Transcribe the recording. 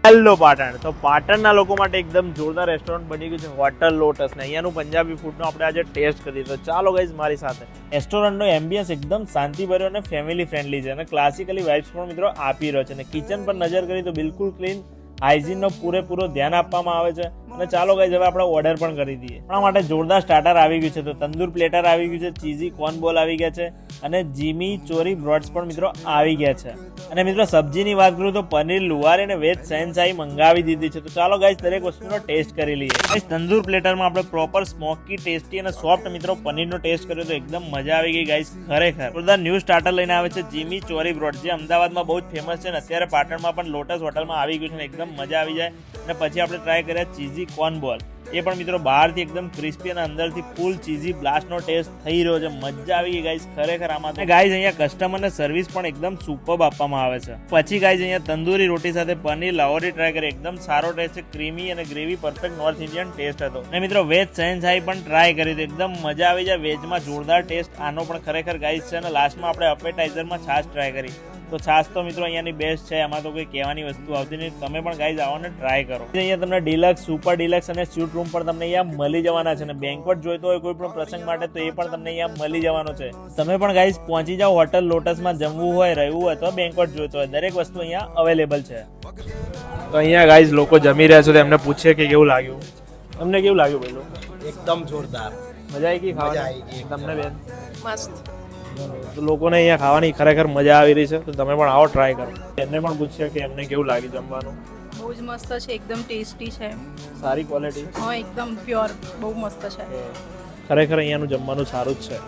Hello Patan. તો પાટણના લોકો માટે એકદમ જોરદાર રેસ્ટોરન્ટ બની ગયું છે હોટલ લોટસ ને અહીંયાનું પંજાબી ફૂડનો આપણે આજે ટેસ્ટ કરીએ. તો ચાલો ગાઈઝ મારી સાથે. રેસ્ટોરન્ટનો એમ્બિયન્સ એકદમ શાંતિભર્યો અને ફેમિલી ફ્રેન્ડલી છે અને ક્લાસિકલી વાઇબ્સ પણ મિત્રો આપી રહ્યો છે અને કિચન પર નજર કરી તો બિલકુલ ક્લીન હાઇજીનનો પૂરેપૂરો ધ્યાન આપવામાં આવે છે. અને ચાલો ગાઈઝ હવે આપણે ઓર્ડર પણ કરી દઈએ. આપણા માટે જોરદાર સ્ટાર્ટર આવી ગયું છે. તો તંદૂર પ્લેટર આવી ગયું છે, ચીઝી કોર્ન બોલ આવી ગયા છે અને જીમી ચોરી બ્રોડ્સ પણ મિત્રો આવી ગયા છે. અને મિત્રો સબ્જીની વાત કરું તો પનીર લુવારી અને વેજ સહેનશાહી મંગાવી દીધી છે. તો ચાલો ગાઈઝ દરેક વસ્તુનો ટેસ્ટ કરી લઈએ. ગાઈઝ તંદૂર પ્લેટરમાં આપણે પ્રોપર સ્મોકી ટેસ્ટી અને સોફ્ટ મિત્રો પનીરનો ટેસ્ટ કર્યો તો એકદમ મજા આવી ગઈ ગાઈઝ. ખરેખર જોરદાર ન્યૂ સ્ટાર્ટર લઈને આવે છે જીમી ચોરી બ્રોડ, જે અમદાવાદમાં બહુ જ ફેમસ છે અને અત્યારે પાટણમાં પણ લોટસ હોટલમાં આવી ગયું છે અને એકદમ મજા આવી જાય. અને પછી આપણે ટ્રાય કર્યા ચીઝી કોર્ન બોલ. એ પણ મિત્રો બહારથી એકદમ ક્રિસ્પી અને અંદરથી ફૂલ ચીઝી બ્લાસ્ટનો ટેસ્ટ થઈ રહ્યો છે. મજા આવી ગઈ ગાઈઝ ખરેખર આમાં. ગાઈઝ અહીંયા કસ્ટમરને સર્વિસ પણ એકદમ સુપર્બ આપવામાં આવે છે. પછી ગાઈઝ અહીંયા તંદૂરી રોટી સાથે પનીર લાહોરી ટ્રાય કરી. એકદમ સારો ટેસ્ટ છે, ક્રીમી અને gravy perfect north Indian test હતો. અને મિત્રો વેજ સહેનશાહી પણ ટ્રાય કરી હતી. એકદમ મજા આવી જાય. વેજમાં જોરદાર ટેસ્ટ આનો પણ ખરેખર ગાઈઝ છે. અને લાસ્ટમાં આપણે અપેટાઇઝરમાં છાશ ટ્રાય કરી. તો છાશ તો મિત્રો અહીંયાની બેસ્ટ છે, એમાં તો કોઈ કહેવાની વસ્તુ આવતી નહીં. તમે પણ ગાઈઝ આવો ને ટ્રાય કરો. અહીંયા તમને ડિલક્સ, સુપર ડિલક્સ અને સ્યુટ રૂમ પણ તમને અહીંયા મળી જવાના છે. અને બેન્ક્વેટ જોઈતો હોય કોઈ પણ પ્રસંગ માટે તો એ પણ તમને અહીંયા મળી જવાનો છે. તમે પણ ગાઈઝ પહોંચી જાઓ હોટલ લોટસમાં. જમવું હોય, રહેવું હોય તો બેન્ક્વેટ જોઈતો હોય, દરેક વસ્તુ અહીંયા અવેલેબલ છે. તો અહીંયા ગાઈઝ લોકો જમી રહ્યા છે તો એમને પૂછીએ કે કેવું લાગ્યું. તમને કેવું લાગ્યું પેલું? એકદમ જોરદાર. મજા આવી ગઈ મજા ખાવાની? આવી ગઈ. તમને બેન? મસ્ત. તો લોકોને અહીંયા ખાવાની ખરેખર મજા આવી રહી છે. તો તમે પણ આવો ટ્રાય કરો. એમને પણ પૂછીએ કે એમને કેવું લાગ્યું જમવાનું. બહુ જ મસ્ત છે, એકદમ ટેસ્ટી છે. સારી ક્વોલિટી. હા, એકદમ પ્યોર, બહુ મસ્ત છે. ખરેખર અહીંયાનું જમવાનું સારું જ છે.